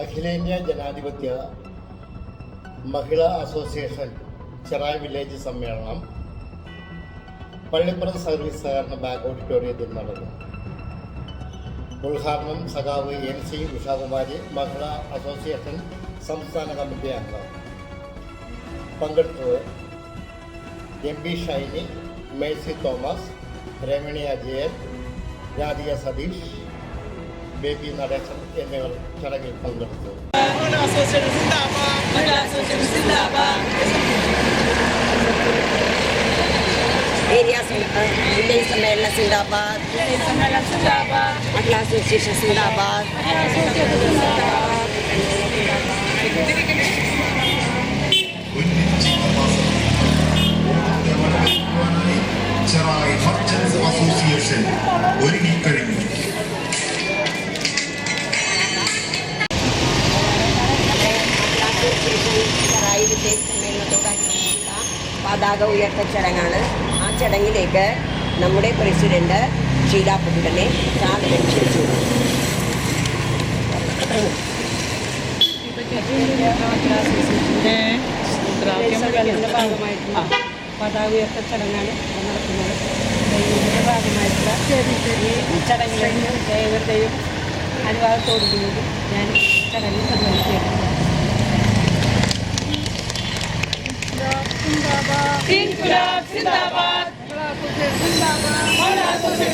അഖിലേന്ത്യാ ജനാധിപത്യ മഹിളാ association Cherai village സമ്മേളനം പള്ളിപ്പുറം സർവീസ് സഹകരണ ബാങ്ക് ഓഡിറ്റോറിയത്തിൽ നടന്നു. ഉദ്ഘാടനം സഖാവ് MC ഉഷാകുമാരി, മഹിളാ അസോസിയേഷൻ സംസ്ഥാന കമ്മിറ്റി അംഗം. പങ്കെടുത്തത് MP Shiny, Mercy Thomas, Ramani Ajayan, Radhika Satheesh, Baby Natesan എന്നിവർ ചടങ്ങിൽ പങ്കെടുത്തു. വില്ലേജ് സമ്മേളനം സിന്ദാബാദ്, മഹിളാ അസോസിയേഷൻ സിന്ദാബാദ്. ചെറായി മർച്ചന്റ്സ് അസോസിയേഷൻ ഒരുങ്ങിക്കഴിഞ്ഞു. ചെറായി വില്ലേജ് സമ്മേളനത്തോടനുബന്ധിച്ചുള്ള പതാക ഉയർത്തൽ ചടങ്ങാണ്. ആ ചടങ്ങിലേക്ക് നമ്മുടെ പ്രസിഡന്റ് ഷീല പുതുടനെ സാദരം ക്ഷണിച്ചു. ഭാഗമായിട്ടുള്ള പതാക ഉയർത്തൽ ചടങ്ങാണ് നടത്തുന്നത്. ഇതിൻ്റെ ഭാഗമായിട്ടുള്ള ഈ ചടങ്ങിലേക്ക് ഏവരുടെയും അനുവാദത്തോടുകൂടി ഞാൻ ചടങ്ങിൽ സംബന്ധിച്ചിരുന്നു. ഇൻകുലാബ് സിന്ദാബാദ്,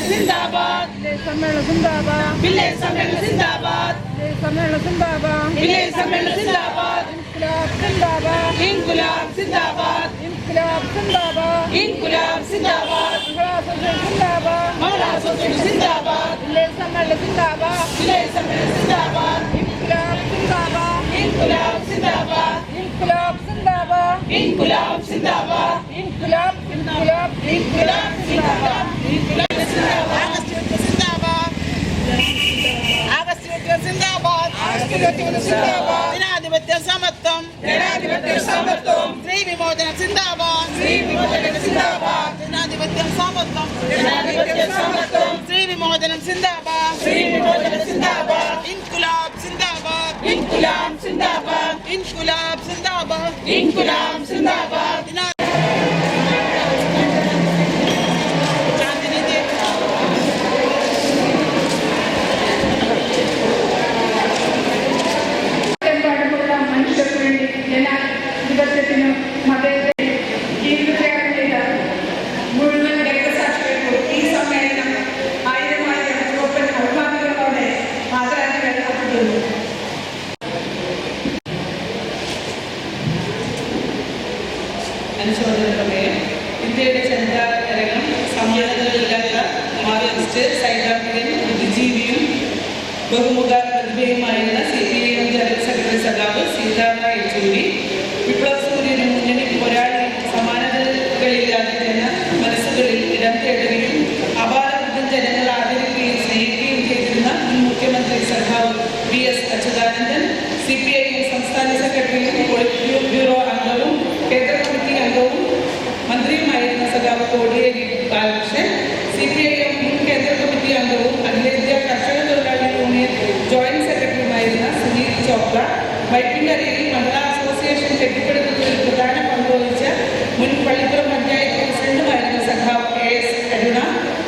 സിന്ദാബാദ്, സമ്മേളനം സിന്ദാബാദ്, വില്ലേജ് സമ്മേളനം സിന്ദാബാദ്, സമ്മേളനം സിന്ദാബാദ്, വില്ലേജ് സമ്മേളനം സിന്ദാബാദ്, ഇൻകുലാബ് സിന്ദാബാദ്, ഇൻകുലാബ് സിന്ദാബാദ്, ഇൻകുലാബ് സിന്ദാബാദ്, ഇൻകുലാബ് സിന്ദാബാദ്, മഹിളാ അസോസിയേഷൻ സിന്ദാബാദ്, മഹിളാ അസോസിയേഷൻ സിന്ദാബാദ്, വില്ലേജ് സമ്മേളനം സിന്ദാബാദ്, വില്ലേജ് സമ്മേളനം സിന്ദാബാദ്, ഇൻകുലാബ് സിന്ദാബാദ്, ഇൻകുലാബ് സിന്ദാബാദ്, ഇൻകുലാബ് സിന്ദാബാദ്, ഇൻകുലാബ് സിന്ദാബാദ്, ഇൻകുലാബ് ഇൻകുലാബ് ഇൻകുലാബ് സിന്ദാബാദ്, ഇൻകുലാബ് സിന്ദാബാദ്, ജനാധിപത്യ സമത്വം, ജനാധിപത്യ സമത്വം, സ്ത്രീ വിമോചനം സിന്ദാബാദ്, സ്ത്രീ വിമോചനം സിന്ദാബാദ്, ജനാധിപത്യം സമത്വം, ജനാധിപത്യ സമത്വം, സ്ത്രീ വിമോചനം സിന്ദാബാദ്, സ്ത്രീ വിമോചനം സിന്ദാബാദ്, ഇൻകുലാബ് സിന്ദാബാദ്, ഇൻകുലാബ് സിന്ദാബാദ്, ഇൻകുലാബ് സിന്ദാബാദ്, ഇൻകുലാബ് സിന്ദാബാദ്. മനുഷ്യർക്ക് വേണ്ടി ജനാധിപത്യത്തിനും മതേതരത്തിനും ജീവിതത്യാഗം ചെയ്ത മുഴുവൻ രക്തസാക്ഷികൾക്കും ഈ സമ്മേളനം ആയിരമായിരം ഓപ്പൺ അഭിമാനികളോടെ ആദരാഞ്ജലികൾ അർപ്പിക്കുന്നു. അനുശോചനപ്രമേയം. ഇന്ത്യയുടെ ചരിത്രരംഗം സമാനതകളില്ലാത്ത മാർക്സിസ്റ്റ്, സൈദ്ധാന്തികൻ, ബുദ്ധിജീവിയും ബഹുമുഖ പ്രതിഭയുമായിരുന്ന CPIM ജനറൽ സെക്രട്ടറി സഖാവ് സീതാറാം യെച്ചൂരി, വിപ്ലവ സൂര്യനും മുന്നണി പോരാളി, സമാനതകളില്ലാത്ത മനസ്സുകളിൽ ഇടം തേടുകയും അപാരവൃദ്ധം ജനങ്ങൾ ആദരിക്കുകയും സ്നേഹിക്കുകയും ചെയ്തിരുന്ന മുൻ മുഖ്യമന്ത്രി സഖാവ് PS അച്യുതാനന്ദൻ, CPIM സംസ്ഥാന സെക്രട്ടറിയും പോളിറ്റ് ബ്യൂറോ അംഗവും കേന്ദ്ര കമ്മിറ്റി അംഗവും മന്ത്രിയുമായിരുന്ന സഖാവ് കോടിയേരി ബാലകൃഷ്ണൻ, CPIM മുൻ കേന്ദ്ര കമ്മിറ്റി അംഗവും അഖിലേന്ത്യാ കർഷക തൊഴിലാളി യൂണിയൻ ജോയിന്റ് സെക്രട്ടറിയുമായിരുന്ന സുനിൽ ചോപ്ര, വൈപ്പിൻകരയിൽ മഹിളാ അസോസിയേഷൻ കെട്ടിപ്പടുക്കുന്നതിൽ പ്രധാന പങ്കുവഹിച്ച മുൻ പള്ളിപ്പുറം പഞ്ചായത്ത് പ്രസിഡന്റുമായിരുന്ന സഖാവ് KS കരുണ,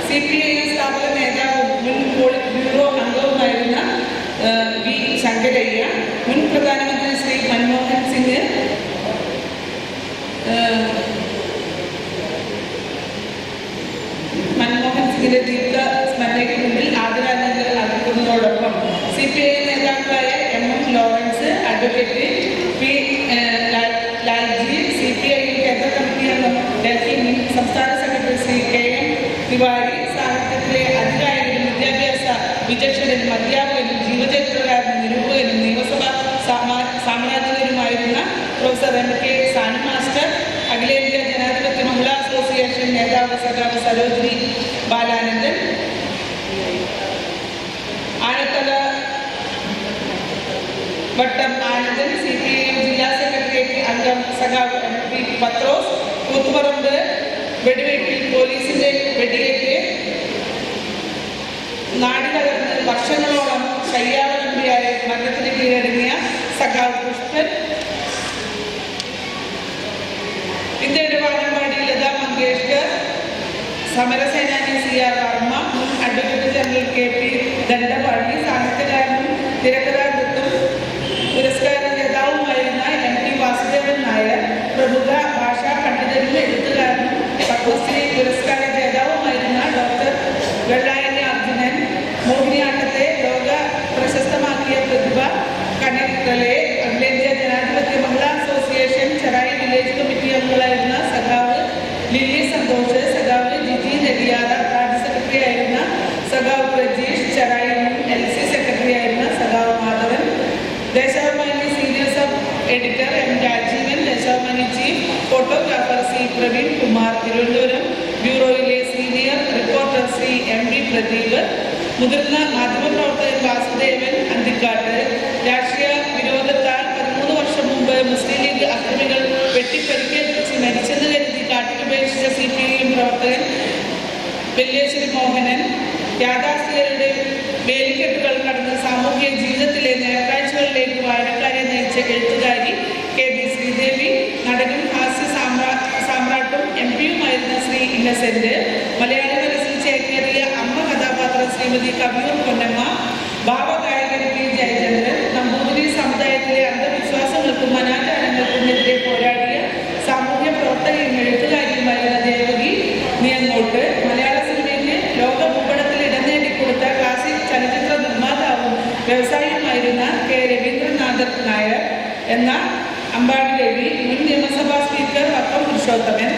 CPIM സ്ഥാപക നേതാവും മുൻ പോളിറ്റ് ബ്യൂറോ അംഗവുമായിരുന്ന V ശങ്കരയ്യ, മുൻ പ്രധാനമന്ത്രി ശ്രീ മൻമോഹൻ സിംഗ്, മൻമോഹൻ സിംഗിന്റെ ദീപ്ത സ്മരണയ്ക്ക് മുന്നിൽ ആദരാഞ്ജലികൾ അർപ്പിക്കുന്നതോടൊപ്പം CPIM നേതാക്കളായ MM Lawrence, advocate P Lalji, CPIM കേന്ദ്ര കമ്മിറ്റി അംഗം ഡൽഹി മുൻ സംസ്ഥാന സെക്രട്ടറി ശ്രീ KM തിവാരി, സാഹിത്യത്തിലെ അധികാരികളും വിദ്യാഭ്യാസ വിചക്ഷണനും അധ്യാപകനും ജീവചരിത്രകാരനും നിരൂപകനും നിയമസഭാ സാമ്രാജ്യകരുമായിരുന്ന പ്രൊഫസർ MK സാനു മാസ്റ്റർ, അഖിലേന്ത്യാ ജനാധിപത്യ മഹിളാ അസോസിയേഷൻ നേതാവ് സഖാവ് സരോജിനി ബാലാനന്ദൻ, ആനത്തല വട്ടം ആനന്ദൻ, CPIM ജില്ലാ സെക്രട്ടേറിയറ്റ് അംഗം സഖാവ് MP പത്രോസ്, കൂത്തുപറമ്പ് വെടിവെപ്പിൽ പോലീസിന്റെ വെടിയേറ്റ് നാടിനകത്ത് വർഷങ്ങളോളം ശയ്യാവലംബിയായ മരണത്തിന് കീഴടങ്ങിയ സമരസേനാനി CR Varma, advocate general KP Dandapani, സാഹിത്യകാരനും തിരക്കഥാകൃത്തും പുരസ്കാര ജേതാവുമായിരുന്ന MT വാസുദേവൻ നായർ, പ്രമുഖ ഭാഷാ പണ്ഡിതനും എഴുത്തുകാരനും പത്മശ്രീ പുരസ്കാര ജേതാവുമായിരുന്ന ഡോക്ടർ വെള്ളായണി അർജുനൻ, മോഹിനിയാട്ടത്തെ ലോക പ്രശസ്തമാക്കിയ പ്രതിഭ കനകലെ, അഖിലേന്ത്യാ ജനാധിപത്യ മഹിളാ അസോസിയേഷൻ ചെറായി വില്ലേജ് കമ്മിറ്റി അംഗങ്ങളായിരുന്ന സഖാവ് ലില്ലി സന്തോഷ്, സഖാവ് ജിജി നെടിയാറ, രാജ്യ സെക്രട്ടറി ആയിരുന്ന സഖാവ് പ്രജീഷ്, ചെറായി LC സെക്രട്ടറി ആയിരുന്ന സഖാവ് Madhavan, Deshabhimani senior sub editor M Rajeevan, Deshabhimani chief photographer C Praveen Kumar, Thiruvananthapuram ബ്യൂറോയിലെ senior reporter Shri MV Pradeep, മുതിർന്ന മാധ്യമപ്രവർത്തകൻ വാസുദേവൻ അന്തിക്കാട്ട്, രാഷ്ട്രീയ വിരോധത്താൽ 13 വർഷം മുമ്പ് മുസ്ലിം ലീഗ് അക്രമികൾ വെട്ടിപ്പരിക്കേൽപ്പിച്ച് മരിച്ചെന്ന് കരുതി കാട്ടിലുപേക്ഷിച്ച CPIM പ്രവർത്തകൻ വെല്ലേശ്വരി മോഹനൻ, യാഥാസ്ഥികരുടെ വേലിക്കെട്ടുകൾ കടന്ന് സാമൂഹിക ജീവിതത്തിലെ നേർക്കാഴ്ചകളിലേക്ക് വായനക്കാരെ നയിച്ച എഴുത്തുകാരി KB ശ്രീദേവി, നടനും ഹാസ്യ സാമ്രാട്ടും MP-യുമായിരുന്ന ശ്രീ ഇന്നസെന്റ്, മലയാളി മനസ്സിൽ ചേക്കേറിയ അമ്മ കഥാപാത്രം ശ്രീമതി കവിയൂർ പൊന്നമ്മ, ഭാവഗായകൻ P ജയചന്ദ്രൻ, നമ്പൂതിരി സമുദായത്തിലെ അന്ധവിശ്വാസങ്ങൾക്കും അനാചാരങ്ങൾക്കുമെതിരെ പോരാടിയ സാമൂഹ്യ പ്രവർത്തകയും എഴുത്തുകാരിയുമായിരുന്ന ദേവകി നിയങ്ങോട്ട്, മലയാള സിനിമയ്ക്ക് ലോക ഭൂപടത്തിൽ ഇടം നേടിക്കൊടുത്ത ക്ലാസിക് ചലച്ചിത്ര നിർമ്മാതാവും വ്യവസായിയുമായിരുന്ന K രവീന്ദ്രനാഥൻ നായർ എന്ന അമ്പാടി രവി, മുൻ നിയമസഭാ സ്പീക്കർ വക്കം പുരുഷോത്തമൻ,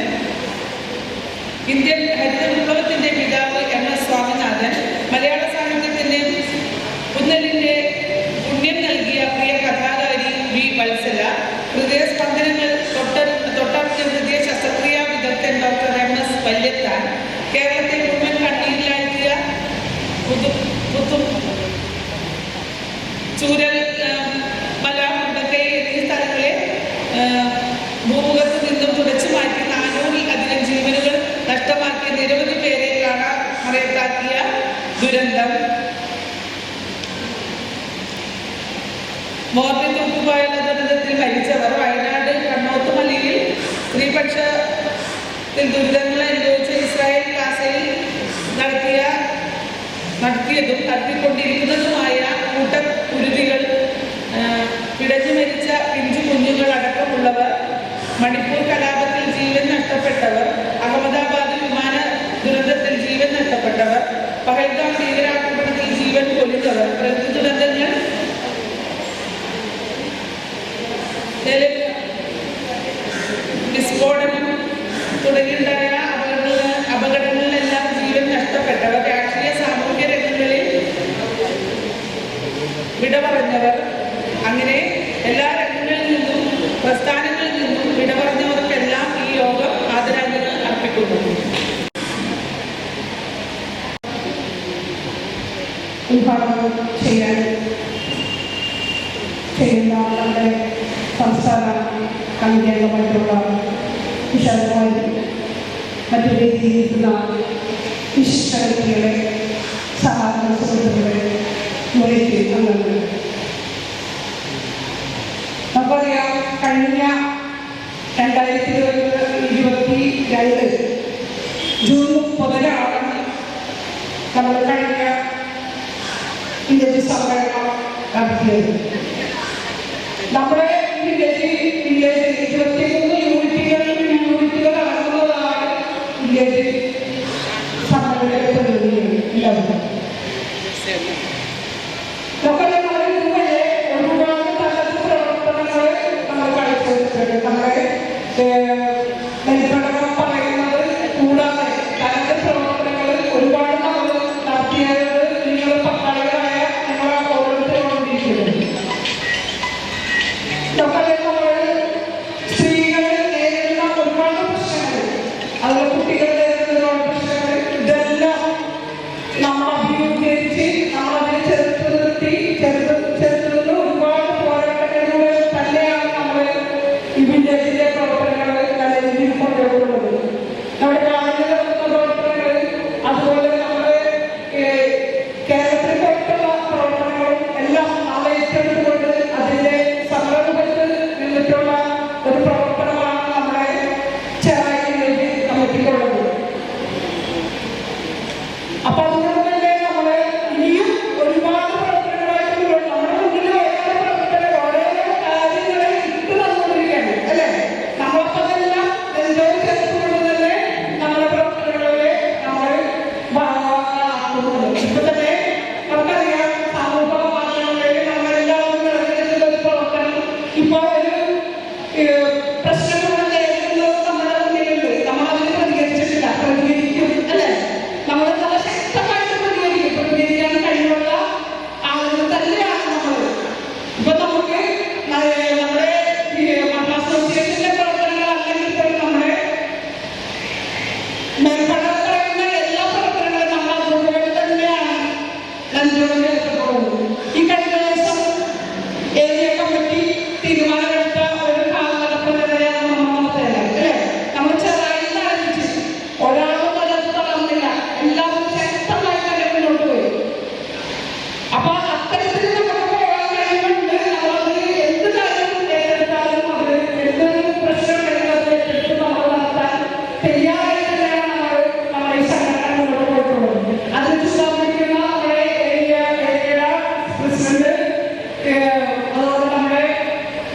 ഇന്ത്യൻ ഹരിത വിപ്ലവത്തിന്റെ പിതാവ് MS സ്വാമിനാഥൻ, മലയാള സാഹിത്യത്തിന്റെ പുന്നലിന്റെ പുണ്യം നൽകിയ പ്രിയ കഥാകാരി V വത്സല, ഹൃദയസ്പന്ദനങ്ങൾ തൊട്ടറിഞ്ഞ ഹൃദയ ശസ്ത്രക്രിയാ വിദഗ്ധൻ ഡോക്ടർ MS വല്യത്താൻ, കേരളത്തെ മുഴുവൻ കണ്ണീരിലാഴ്ത്തിയ ചൂരൽ മല, മുണ്ടക്കൈ എന്നീ സ്ഥലങ്ങളെ ഭൂമുഖത്ത് നിന്നും തുടച്ചു മാറ്റി 400-ൽ-അധികം ജീവനുകൾ നഷ്ടമാക്കിയ നിരവധി പേരെ കാണാമറയത്താക്കിയ ദുരന്തം, മോർബി തൂക്കുപായ ദുരന്തത്തിൽ മരിച്ചവർ, വയനാട് കണ്ണോത്തുമലയിൽ സ്ത്രീപക്ഷത്തിൽ ദുരിതങ്ങൾ അനുഭവിച്ച ഇസ്രായേൽ ഗാസയിൽ നടത്തിയതും നടത്തിക്കൊണ്ടിരിക്കുന്നതുമായ കൂട്ടക്കുരുതികൾ, പിടഞ്ഞു മരിച്ച പിഞ്ചു കുഞ്ഞുങ്ങൾ അടക്കമുള്ളവർ, മണിപ്പൂർ കലാപത്തിൽ ജീവൻ നഷ്ടപ്പെട്ടവർ, അഹമ്മദാബാദ് വിമാന ദുരന്തത്തിൽ ജീവൻ നഷ്ടപ്പെട്ടവർ, പഹൽഗാം ഭീകരാക്രമണത്തിൽ ജീവൻ പൊലിഞ്ഞവർ, പ്രകൃതി ദുരന്തങ്ങൾ, വിസ്ഫോടനം തുടങ്ങിയുണ്ടായ അപകടങ്ങളിലെല്ലാം ജീവൻ നഷ്ടപ്പെട്ടവർ, രാഷ്ട്രീയ സാമൂഹ്യ രംഗങ്ങളിൽ വിട പറഞ്ഞവർ, അങ്ങനെ എല്ലാ രംഗങ്ങളിൽ നിന്നും പ്രസ്ഥാനങ്ങളിൽ നിന്നും വിട പറഞ്ഞവർക്കെല്ലാം ഈ യോഗം ആദരാഞ്ജലികൾ അർപ്പിക്കുന്നു. ഉദ്ഘാടനം ചെയ്യുന്ന നമ്മുടെ സംസ്ഥാന കമ്മിറ്റി അംഗമായിട്ടുള്ള വിശാലമായി മറ്റു വേദിയിരിക്കുന്ന വിശിഷ്ട വ്യക്തികളെ, സഹായ സുഹൃത്തുക്കളെ, മുറിക്ക് അംഗങ്ങൾ, നമുക്കറിയാം കഴിഞ്ഞ 2022 ജൂൺ 30 നമ്മൾ കഴിഞ്ഞ വില്ലേജ് സമ്മേളനം നടത്തിയത്. നമ്മുടെ വില്ലേജ് 23 യൂണിറ്റുകൾ അടങ്ങുന്നതാണ് വില്ലേജ് സമ്മേളനത്തെ പ്രതിനിധികൾ. ഒരുപാട് തലത്തിൽ പ്രവർത്തനങ്ങൾ നമ്മൾ കാഴ്ചവെച്ചിട്ടുണ്ട്. നമ്മുടെ നെൽപ്പടകം പറയുന്നത് കൂടാതെ തലത്തിൽ പ്രവർത്തനങ്ങൾ ഒരുപാട് നമ്മൾ നടത്തിയത് നിങ്ങൾ പങ്കാളികളായ ഞങ്ങൾ ഓരോരുത്തരോടിരിക്കുന്നത്. സ്ത്രീകൾ നേരിടുന്ന ഒരുപാട് പ്രശ്നങ്ങൾ, അതുപോലെ കുട്ടികൾ നേരിടുന്ന ഒരുപാട് പ്രശ്നങ്ങൾ, ഇതെല്ലാം നമ്മൾ അഭിമുഖീകരിച്ച് നമ്മളതിനെ ചെറുത്ത് ഒരുപാട് പോരാട്ടങ്ങളിലൂടെ തന്നെയാണ് നമ്മൾ ഈ വില്ലേജിലെ പ്രവർത്തനങ്ങൾ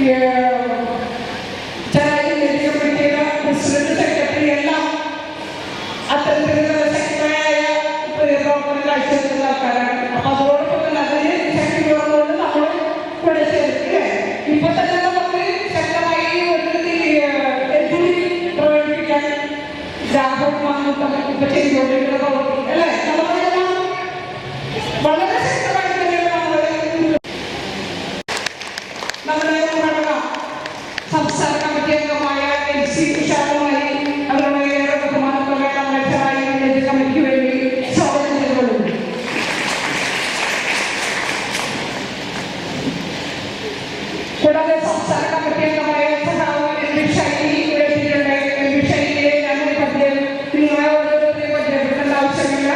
കമ്മിറ്റിയുടെ പ്രസിഡന്റ് സെക്രട്ടറി എല്ലാം അത്തരത്തിലുള്ള ശക്തമായ പ്രവർത്തനം കാഴ്ചവെക്കുന്ന ആൾക്കാരാണ്. അപ്പൊ അതോടൊപ്പം തന്നെ അതിന് ശക്തി ഉള്ളതുകൊണ്ട് നമ്മൾ ഇവിടെ ചേർക്കുക. ഇപ്പൊ തന്നെ നമുക്ക് ശക്തമായി ഒരു പ്രവർത്തിക്കാൻ രാഹുൽ ഇപ്പൊ ചെയ്തുകൊണ്ടിരിക്കുന്ന പ്രവർത്തി അല്ലെ, നമ്മളെല്ലാം വളരെ ശക്തമായി തന്നെയാണ് നമ്മുടെ സംസ്ഥാന കമ്മിറ്റി അംഗമായ LC ഉഷാറുമായി അവരുടെ ബഹുമാനത്തോടെ നമ്മുടെ കമ്മിറ്റിക്ക് വേണ്ടി സ്വാഗതം ചെയ്തുകൊള്ളുന്നു. കൂടാതെ സംസ്ഥാന കമ്മിറ്റി അംഗമായ സഹാവ് ഷൈനിയെ ഞങ്ങളുടെ പദ്ധതി നിങ്ങളെ ഓരോരുത്തരെയും പരിചയപ്പെടുത്തേണ്ട ആവശ്യമില്ല.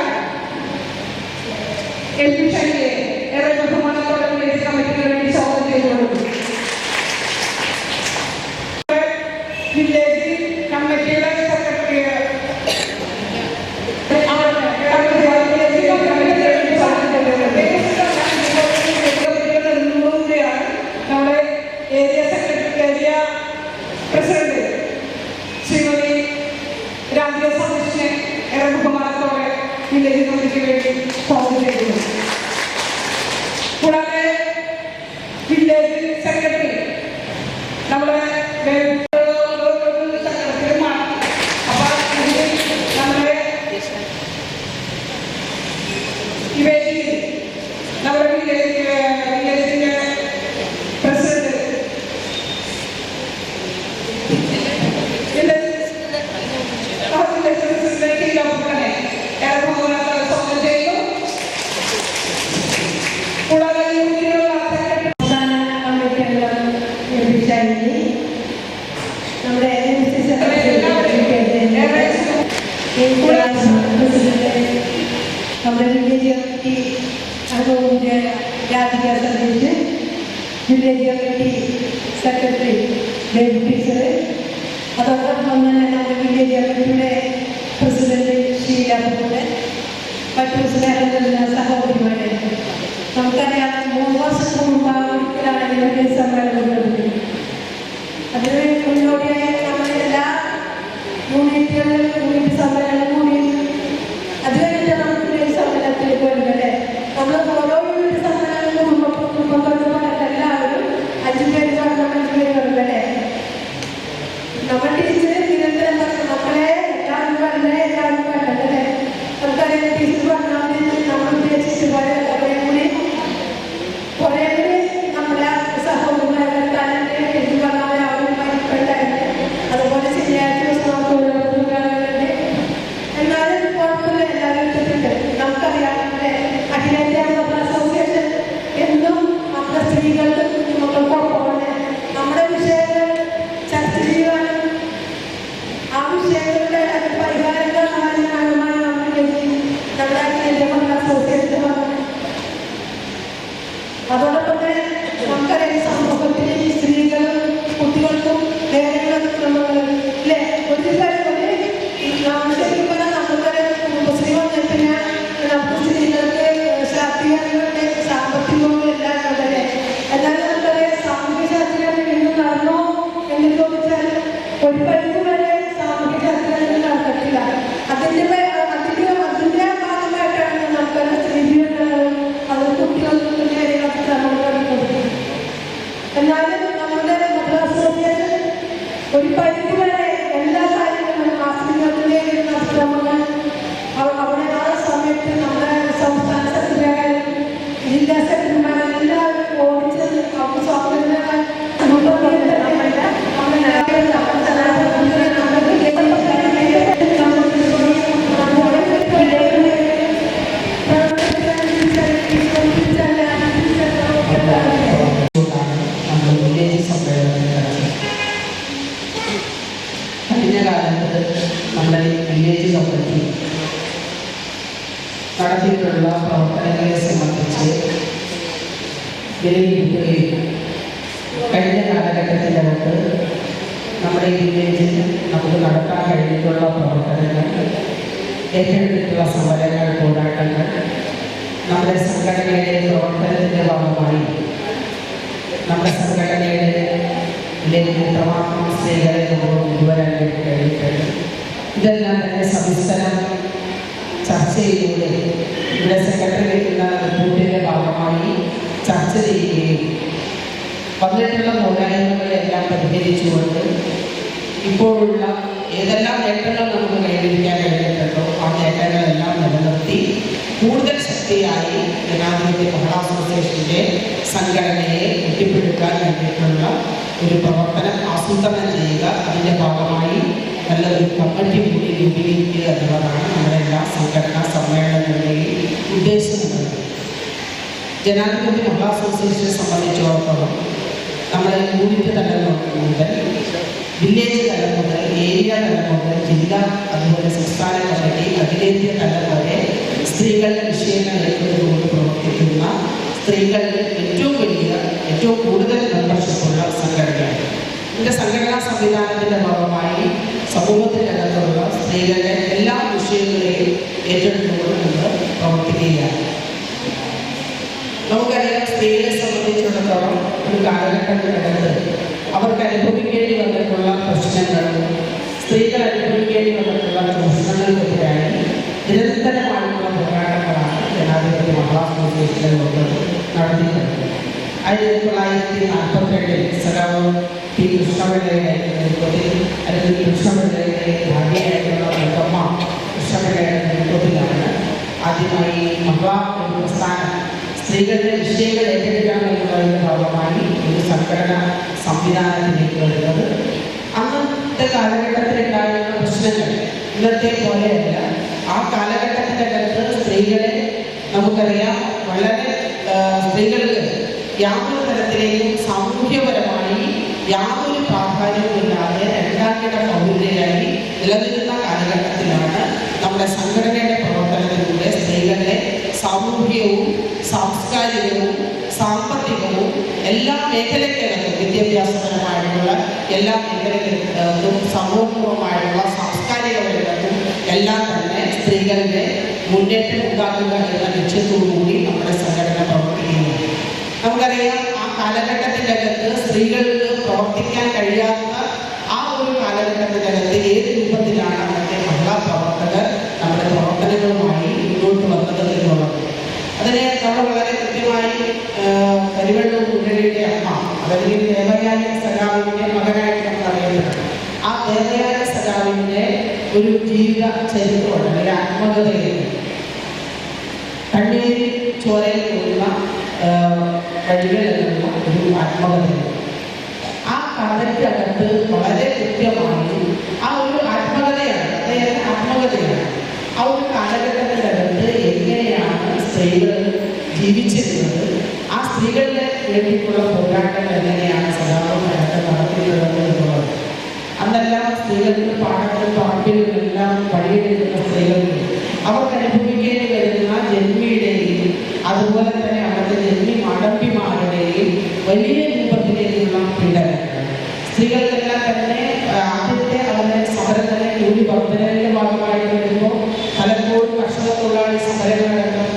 ഷൈനിയെ ഏറെ ബഹുമാനത്തോടെ കമ്മിറ്റിക്ക് വേണ്ടി സ്വാഗതം ചെയ്തുകൊള്ളുന്നു. വില്ലേജ് കമ്മിറ്റിയുടെ സെക്രട്ടറി നമ്മുടെ area secretary area president Shrimati രാജ്യ സദസ്സിനെ ഏറെ ബഹുമാനത്തോടെ വില്ലേജ് കമ്മിറ്റിക്ക് വേണ്ടി സ്വാഗതം ചെയ്യുന്നു. കൂടാതെ വില്ലേജ് സെക്രട്ടറി നമ്മുടെ നമ്മുടെ വില്ലേജിന്റെ പ്രസിഡന്റ് സ്വാഗതം ചെയ്യുന്നു. കൂടാതെ നമ്മുടെ നമ്മുടെ വില്ലേജ് കമ്മിറ്റി അംഗവും Radhika Satish, village committee secretary Baby teacher, അതോടൊപ്പം തന്നെ നമ്മുടെ വില്ലേജ് കമ്മിറ്റിയുടെ പ്രസിഡന്റ് ഷീലാപൂടെ, മറ്റു സ്നേഹത്തിലുള്ള സഹോദരിമാരെ, നമുക്കറിയാം 3 വർഷം മുമ്പാണ് ഇവരുടെ സമ്മേളനം നടന്നത്. അതിന് മുന്നോടിയായി നമ്മളെല്ലാ യൂണിറ്റ് സമ്മേളനം കൂടി അത് കഴിഞ്ഞിട്ട് നമുക്ക് ഈ സമ്മേളനത്തിലേക്ക് വരുന്നത്. നമ്മൾ ഓരോ യൂണിറ്റ് സമ്മേളനവും എല്ലാവരും 5 പേര് 5 പേര് വരുന്നത്. നമ്മൾ ടീച്ചർ നിരന്തരം നമ്മളെ എല്ലാവരും പറഞ്ഞല്ലേ, നമുക്കറിയാം ടീച്ചർ പറഞ്ഞാൽ നമ്മൾ ഉദ്ദേശിച്ച് പോലെ കുറേ കൂടി നമ്മളെ സഹോദരന്മാരെ ടീച്ചർ പറഞ്ഞാൽ അതുപോലെ ശനിയാഴ്ച ദിവസം നമുക്ക് ഓരോരുത്തരുണ്ട്. എന്നാലും കുഴപ്പമില്ല, എല്ലാവരും ഇട്ടിട്ടുണ്ട്. നമുക്കറിയാം അഖിലേന്ത്യാ മക്കൾ അസോസിയേഷൻ എന്നും നമ്മുടെ സ്ത്രീകൾക്ക് കുഞ്ഞുമക്കൾക്കൊപ്പമാണ് നമ്മുടെ വിഷയങ്ങൾ ചർച്ച ചെയ്യുവാനും ആ വിഷയങ്ങളുടെ പരിഹാരങ്ങൾ കാണുവാനുമാണ് നമ്മുടെ അഖിലേന്ത്യാ മക്കൾ അസോസിയേഷൻ പറഞ്ഞത്. അതോടൊപ്പം തന്നെ നമുക്കറിയാം സമൂഹത്തിൽ സ്ത്രീകളും കുട്ടികൾക്കും ഒരു ശരിക്കും പറഞ്ഞാൽ നമുക്കറിയാം കുടുംബശ്രീ വന്നിട്ട് നമുക്ക് സ്ത്രീകൾക്ക് ശാക്തീകരണങ്ങളുടെ സാമ്പത്തികവും എല്ലാം ഉണ്ടല്ലേ. എന്നാലും നമുക്കറിയാം സാമൂഹ്യ ശാസ്ത്രീകരണം ഇന്ന് നടന്നോ എന്ന് ചോദിച്ചാൽ ഒരു പരിധി വരെ സാമൂഹ്യ ശാസ്ത്രീകരണം നടന്നിട്ടില്ല. അതിൻ്റെ ഭാഗമായിട്ടാണ് നമുക്കറിയാം സ്ത്രീകളും അത് കുട്ടികൾക്കും എന്നാലും നമ്മുടെ മക്കൾ അസോസിയേഷൻ ഒരു പരിധി വരെ എല്ലാ കാര്യങ്ങളും ആസ്തികളിലേക്ക് നടത്തുമ്പോൾ അവിടെ ആ സമയത്ത് നമ്മുടെ സംസ്ഥാന സെക്രട്ടറിയായാലും ജില്ലാ സെക്രട്ടറിമാരും എല്ലാവരും ഓടിച്ച് നമുക്ക് സ്വാതന്ത്ര്യം കഴിഞ്ഞ കാലത്ത് നമ്മുടെ വില്ലേജ് കമ്മിറ്റി നടത്തിയിട്ടുള്ള പ്രവർത്തനങ്ങളെ സംബന്ധിച്ച് വിലയിരുത്തുകയും കഴിഞ്ഞ കാലഘട്ടത്തിനകത്ത് നമ്മുടെ ഈ വില്ലേജിൽ നമുക്ക് നടത്താൻ കഴിഞ്ഞിട്ടുള്ള പ്രവർത്തനങ്ങൾ, ഏറ്റെടുത്തിട്ടുള്ള സമരങ്ങൾ, പോരാട്ടങ്ങൾ, നമ്മുടെ സംഘടനയുടെ പ്രവർത്തനത്തിൻ്റെ ഭാഗമായി നമ്മുടെ സംഘടനയുടെ എത്രമാത്രം സ്ത്രീകളെ നമുക്ക് കൊണ്ടുവരാൻ വേണ്ടി കഴിഞ്ഞിട്ടുണ്ട്. ഇതെല്ലാം തന്നെ സവിസ്തരം ചർച്ചയിലൂടെ ഇവിടെ സെക്രട്ടറി വയ്ക്കുന്ന റിപ്പോർട്ടിൻ്റെ ഭാഗമായി ചർച്ച ചെയ്യുകയും വന്നിട്ടുള്ള പോരായ്മകളെല്ലാം പരിഹരിച്ചുകൊണ്ട് ഇപ്പോഴുള്ള ഏതെല്ലാം നേട്ടങ്ങൾ നമുക്ക് കൈവരിക്കാൻ കഴിഞ്ഞിട്ടുണ്ടോ ആ നേട്ടങ്ങളെല്ലാം നിലനിർത്തി കൂടുതൽ ശക്തിയായി ജനാധിപത്യ മഹിളാ അസോസിയേഷൻ്റെ സംഘടനയെ കെട്ടിപ്പടുക്കാൻ വേണ്ടിയിട്ടുള്ള ഒരു പ്രവർത്തനം ആസൂത്രണം ചെയ്യുക. അതിൻ്റെ ഭാഗമായി നല്ലൊരു കമ്മിറ്റി കൂടി രൂപീകരിക്കുക എന്നുള്ളതാണ് നമ്മുടെ എല്ലാ സംഘടനാ സമ്മേളനങ്ങളുടെയും ഉദ്ദേശമുള്ളത്. ജനാധിപത്യ മഹിളാ അസോസിയേഷനെ സംബന്ധിച്ചിടത്തോളം നമ്മുടെ യൂണിറ്റ് തലം മുതൽ വില്ലേജ് തലം മുതൽ ഏരിയ തലം മുതൽ ജില്ലാ അതുപോലെ സംസ്ഥാന കമ്മിറ്റി അഖിലേന്ത്യാ തലം വരെ സ്ത്രീകളുടെ വിഷയങ്ങൾ ഏറ്റെടുത്തുകൊണ്ട് പ്രവർത്തിക്കുന്ന സ്ത്രീകളുടെ ഏറ്റവും കൂടുതൽ മെമ്പർഷിപ്പുള്ള സംഘടനയാണ്. ഇതിൻ്റെ സംഘടനാ സംവിധാനത്തിൻ്റെ ഭാഗമായി സമൂഹത്തിനകത്തുള്ള സ്ത്രീകളുടെ എല്ലാ വിഷയങ്ങളെയും ഏറ്റെടുത്തുകൊണ്ട് നമ്മൾ പ്രവർത്തിക്കുകയാണ്. നമുക്കറിയാം, സ്ത്രീകളെ സംബന്ധിച്ചിടത്തോളം ഒരു കാലഘട്ടത്തിനകത്ത് അവർക്ക് അനുഭവിക്കേണ്ടി വന്നിട്ടുള്ള പ്രശ്നങ്ങളും സ്ത്രീകൾ അനുഭവിക്കേണ്ടി വന്നിട്ടുള്ള ചൂഷണങ്ങൾക്കെതിരായി നിരന്തരമായിട്ടുള്ള പോരാട്ടങ്ങളാണ് ജനാധിപത്യ മഹിളാ അസോസിയേഷനിലൂടെ നടത്തിയിട്ടുള്ളത്. 1942 സഖാവ് പി കൃഷ്ണപിള്ളയുടെ നേതൃത്വത്തിൽ അല്ലെങ്കിൽ കൃഷ്ണപിള്ളയുടെ ഭാര്യയായിട്ടുള്ള മുത്തമ്മ കൃഷ്ണപിള്ളയുടെ നേതൃത്വത്തിലാണ് ആദ്യമായി മഹിളാ പ്രസ്ഥാനം സ്ത്രീകളുടെ വിഷയങ്ങൾ ഏറ്റെടുക്കാൻ എന്നുള്ളതിൻ്റെ ഭാഗമായി ഒരു സംഘടനാ സംവിധാനത്തിലേക്ക് വരുന്നത്. അന്നത്തെ കാലഘട്ടത്തിലുണ്ടായിരുന്ന പ്രശ്നങ്ങൾ ഇന്നത്തെ പോലെയല്ല. ആ കാലഘട്ടത്തിനകത്ത് സ്ത്രീകളെ നമുക്കറിയാം വളരെ സ്ത്രീകൾക്ക് യാതൊരു തരത്തിലേക്കും സാമൂഹ്യപരമായി യാതൊരു പ്രാധാന്യവുമില്ലാതെ രണ്ടാംകിട പൗരരായി നിലനിൽക്കുന്ന കാലഘട്ടത്തിലാണ് നമ്മുടെ സംഘടനയുടെ പ്രവർത്തനത്തിലൂടെ സ്ത്രീകളുടെ സാമൂഹികവും സാംസ്കാരികവും സാമ്പത്തികവും എല്ലാ മേഖലയ്ക്കകത്തും വിദ്യാഭ്യാസപരമായിട്ടുള്ള എല്ലാ മേഖലയ്ക്കകത്തും സമൂഹപരമായിട്ടുള്ള സാംസ്കാരിക രംഗത്തും എല്ലാം തന്നെ സ്ത്രീകളുടെ മുന്നേറ്റം ഉണ്ടാക്കുക എന്ന ലക്ഷ്യത്തോടുകൂടി നമ്മുടെ സംഘടന പ്രവർത്തിക്കുന്നു. നമുക്കറിയാം, ആ കാലഘട്ടത്തിനകത്ത് സ്ത്രീകൾക്ക് പ്രവർത്തിക്കാൻ കഴിയാത്ത ആ ഒരു കാലഘട്ടത്തിനകത്ത് ഏത് രൂപത്തിലാണ് നമ്മുടെ മഹിളാ പ്രവർത്തകർ നമ്മുടെ പ്രവർത്തനങ്ങളുമായി മുന്നോട്ട് വന്നത് എന്നുള്ളത് അതിനെ നമ്മൾ വളരെ കൃത്യമായി കരിവെള്ളൂർ മുന്നണിയുടെ അമ്മ, അല്ലെങ്കിൽ ദേവയാനി സഖാവിൻ്റെ മകനായിട്ട് നമുക്ക് അറിയപ്പെടുന്നത്. ആ ദേവയാനി സഖാവിൻ്റെ ഒരു ജീവിത ചരിത്രമുണ്ട്, അല്ലെങ്കിൽ ആത്മകഥയുണ്ട്. കണ്ണീരിൽ ചോരയിൽ പോകുന്ന വഴികൾ എന്നുള്ള ഒരു ആത്മകഥയുണ്ട്. ആ കഥയ്ക്കകത്ത് വളരെ കൃത്യമായി ആ ഒരു ആത്മകഥയാണ്, അദ്ദേഹത്തെ ആത്മകഥയാണ്. ആ ഒരു കാലഘട്ടത്തിനകത്ത് എങ്ങനെയാണ് സ്ത്രീകൾ ജീവിച്ചിരുന്നത്, ആ സ്ത്രീകളുടെ വേണ്ടിയിട്ടുള്ള പോരാട്ടങ്ങൾ എങ്ങനെയാണ് സദാകാലത്ത് നടത്തിയിട്ടുള്ളത് എന്നുള്ളത്. അന്നെല്ലാം സ്ത്രീകൾക്ക് പാടത്തും പറമ്പിലും എല്ലാം പണിയെടുക്കുന്ന സ്ത്രീകൾക്ക് അവർക്ക് അനുഭവിക്കേണ്ടി വരുന്ന ജന്മിയുടെയും അതുപോലെ തന്നെ അവരുടെ ജന്മി മടമ്പിമാരുടെയും വലിയ രൂപത്തിലേക്കുള്ള പീഡനങ്ങൾ സ്ത്രീകൾക്കെല്ലാം തന്നെ ആദ്യത്തെ അവരുടെ സമരം തന്നെ കൂലി വർധനവിൻ്റെ ഭാഗമായിട്ട് വരുമ്പോൾ പലപ്പോഴും കർഷക തൊഴിലാളി സമരങ്ങളടക്കം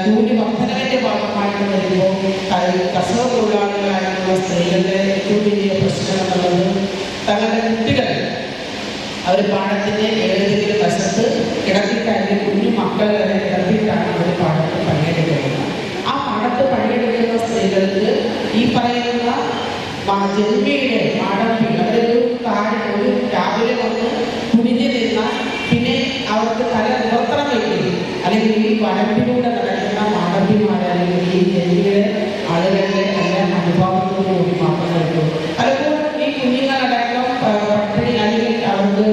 കൂലി വർധനവിൻ്റെ ഭാഗമായിട്ട് വരുമ്പോൾ കർഷക തൊഴിലാളികളായിട്ടുള്ള സ്ത്രീകളുടെ ഏറ്റവും വലിയ പ്രശ്നം എന്നുള്ളത് തങ്ങളുടെ കുട്ടികളെ അവർ പാടത്തിൻ്റെ ഏതെങ്കിലും വശത്ത് കിടത്തിക്കഴിഞ്ഞ് കുഞ്ഞു മക്കൾ വരെ കിടത്തിയിട്ടാണ് അവർ പാടത്ത് പണിയെടുക്കുന്നത്. ആ പാടത്ത് പണിയെടുക്കുന്ന സ്ത്രീകൾക്ക് ഈ പറയുന്ന ജന്മിയുടെ മാടമ്പി അവരൊരു ഒരു രാവിലെ വന്ന് കുനിഞ്ഞു നിന്നാൽ പിന്നെ അവർക്ക് തല നിവർത്തനം വയ്ക്കുകയും അല്ലെങ്കിൽ ഈ വനപ്പിലൂടെ നടക്കുന്ന മാടമ്പിമാർ അല്ലെങ്കിൽ ഈ ജന്മിയുടെ ആളുകളുടെ എല്ലാം അനുഭവത്തോടുകൂടി മാത്രമേ ഉള്ളൂ. പലപ്പോഴും ഈ കുഞ്ഞുങ്ങളടക്കം പട്ടിണി അല്ലെങ്കിൽ അവർക്ക്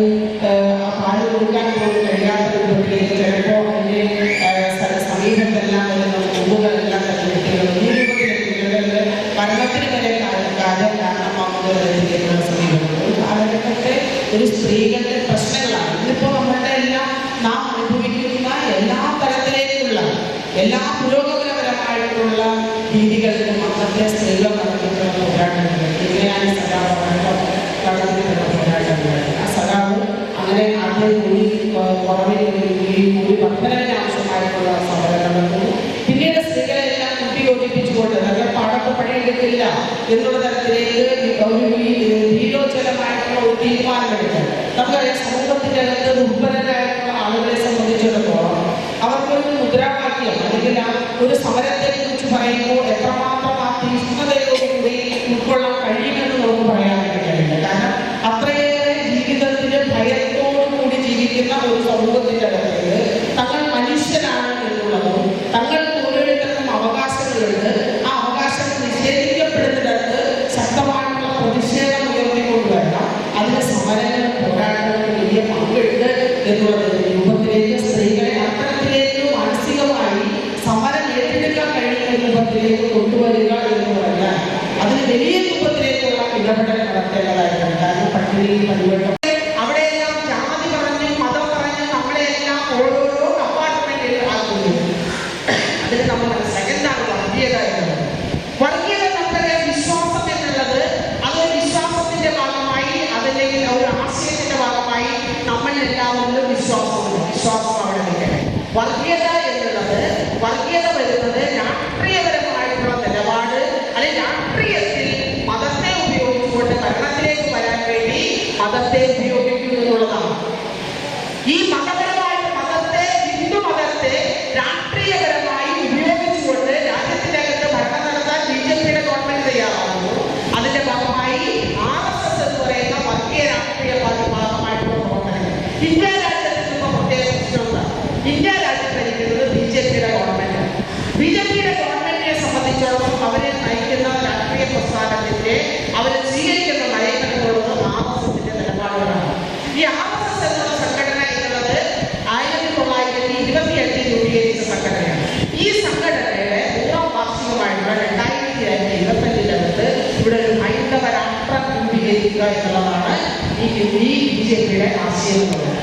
പാല് കൊടുക്കാൻ പോലും കഴിയാത്ത രൂപത്തിലേക്ക് ചിലപ്പോൾ അതിൻ്റെ സമീപത്തെല്ലാം വരുന്ന മുമ്പുകളെല്ലാം തന്നെ കുട്ടികൾ ഈ രൂപത്തിലേക്ക് മരണത്തിന് വരെ കാരണമാകുന്ന തരത്തിലേക്കുള്ള സമീപനം ഒരു കാലഘട്ടത്തെ ഒരു സ്ത്രീകളുടെ പ്രശ്നങ്ങളാണ്. ഇന്നിപ്പോൾ നമ്മളുടെ എല്ലാം നാം അനുഭവിക്കുന്ന എല്ലാ തരത്തിലേക്കുള്ള എല്ലാ പുരോഗമനപരമായിട്ടുള്ള രീതികളിലും അന്നത്തെ സ്ത്രീകൾ നടത്തിയിട്ടുള്ള പോരാട്ടങ്ങൾ ഇങ്ങനെയാണ് സഖാവ് നടത്തിയിട്ടുള്ള പോരാട്ടങ്ങൾ. ആ സഖാവ് അങ്ങനെ ആദ്യം കൂലി കുറവിൽ കൂലി വർധനവിന് ആവശ്യമായിട്ടുള്ള സമരം നടത്തുന്നു. പിന്നീട് സ്ത്രീകളെല്ലാം കൂട്ടിയോജിപ്പിച്ചുകൊണ്ട് നല്ല പാടത്ത് നടപടിയെടുക്കില്ല എന്നുള്ള തരത്തിലേക്ക് ധീരോചലമായിട്ടുള്ള ഒരു തീരുമാനമെടുക്കുക. നമുക്കറിയാം, സമൂഹത്തിൻ്റെ അകത്ത് ദുർബലരായിട്ടുള്ള ആളുകളെ സംബന്ധിച്ചിടത്തോളം അവർക്കൊരു മുദ്രാവാക്യം അല്ലെങ്കിൽ ഒരു സമരത്തെക്കുറിച്ച് പറയുമ്പോൾ എത്രമാത്രം ആ തീഷ്ണതയോടുകൂടി ഉൾക്കൊള്ളാൻ കഴിയുമെന്ന് നമുക്ക് പറയാനായിട്ട് കഴിയില്ല. കാരണം അത്രയേറെ ജീവിതത്തിൽ ഭയത്തോടുകൂടി ജീവിക്കുന്ന ഒരു സമൂഹത്തിൻ്റെ അകത്തേക്ക് തങ്ങൾ മനുഷ്യരാണ് എന്നുള്ളതും തങ്ങൾക്ക് ഓരോരുത്തർക്കും അവകാശങ്ങളുണ്ട്, ആ അവകാശങ്ങൾ നിഷേധിക്കപ്പെടുന്നിടത്ത് ശക്തമായിട്ടുള്ള പ്രതിഷേധം ഉയർത്തിക്കൊണ്ടുവരണം. അതിന് സമരങ്ങളും പോരാട്ടങ്ങളും വലിയ പങ്കുണ്ട് എന്നുള്ളത് രൂപത്തിലേക്ക് സ്ത്രീകളെ അത്തരത്തിലേക്ക് മാനസികമായി സമരം ഏറ്റെടുക്കാൻ കഴിയുന്ന രൂപത്തിലേക്ക് കൊണ്ടുവരിക എന്ന് പറഞ്ഞാൽ അതിന് വലിയ രൂപത്തിലേക്കുള്ള ഇടപെടൽ നടത്തേണ്ടതായിട്ടുണ്ട്. കാരണം പട്ടിണി പരിവട്ടം അവിടെയെല്ലാം ജാതി പറഞ്ഞ് മതം പറഞ്ഞ് നമ്മളെല്ലാം ഓരോരോ കമ്പാർട്ട്മെന്റിൽ ആക്കുന്നു. അതിന് നമ്മൾ മനസ്സിലാക്കി എന്താണ് വർഗീയത എന്നുള്ളത്. വർഗീയത നമ്മുടെ വിശ്വാസം എന്നുള്ളത് അതൊരു വിശ്വാസത്തിന്റെ ഭാഗമായി അതല്ലെങ്കിൽ ഒരു ആശയത്തിന്റെ ഭാഗമായി നമ്മളെല്ലാവരിലും വിശ്വാസമുണ്ട്. വിശ്വാസം അവിടെ നിൽക്കട്ടെ. വർഗീയത എന്നുള്ളത് വർഗീയത വരുന്നത് രാഷ്ട്രീയപരമായിട്ടുള്ള നിലപാട് അല്ലെങ്കിൽ രാഷ്ട്രീയത്തിൽ മതത്തെ ഉപയോഗിച്ചുകൊണ്ട് ഭരണത്തിലേക്ക് വരാൻ വേണ്ടി മതത്തെ ഉപയോഗിക്കുന്നു എന്നുള്ളതാണ്. ഈ മതപരമായിട്ട് മതത്തെ ഹിന്ദു മതത്തെ രാഷ്ട്രീയപരമായി ഉപയോഗിച്ചുകൊണ്ട് രാജ്യത്തിനകത്ത് ഭരണം നടത്താൻ BJPയുടെ ഗവൺമെന്റ് തയ്യാറാകുന്നു. അതിന്റെ ഭാഗമായി RSS എന്ന് പറയുന്ന വർഗീയ രാഷ്ട്രീയ ഭാഗമായിട്ടുള്ള പ്രവർത്തനങ്ങൾ ഇന്ത്യ രാജ്യത്ത് നിന്നും പ്രത്യേക പ്രശ്നമുണ്ട്. ഇന്ത്യ രാജ്യം ഭരിക്കുന്നത് BJPയുടെ ഗവൺമെന്റ്. BJPയുടെ ഗവൺമെന്റിനെ സംബന്ധിച്ചിടത്തോളം അവരെ നയിക്കുന്ന രാഷ്ട്രീയ പ്രസ്ഥാനത്തിന്റെ അവരെ സ്വീകരിക്കുന്ന നയങ്ങൾ എന്നുള്ളത് RSSന്റെ നിലപാടുകളാണ്. ഈ RSS എന്നുള്ള സംഘടന എന്നുള്ളത് 1928 രൂപീകരിച്ച സംഘടനയാണ്. ഈ സംഘടനയുടെ 100ാം വാർഷികമായിട്ടുള്ള 2025 ഇവിടെ ഒരു ഹൈന്ദവ രാഷ്ട്രം രൂപീകരിക്കുക എന്നുള്ളതാണ് ഈ BJPയുടെ ആശയം എന്നുള്ളത്.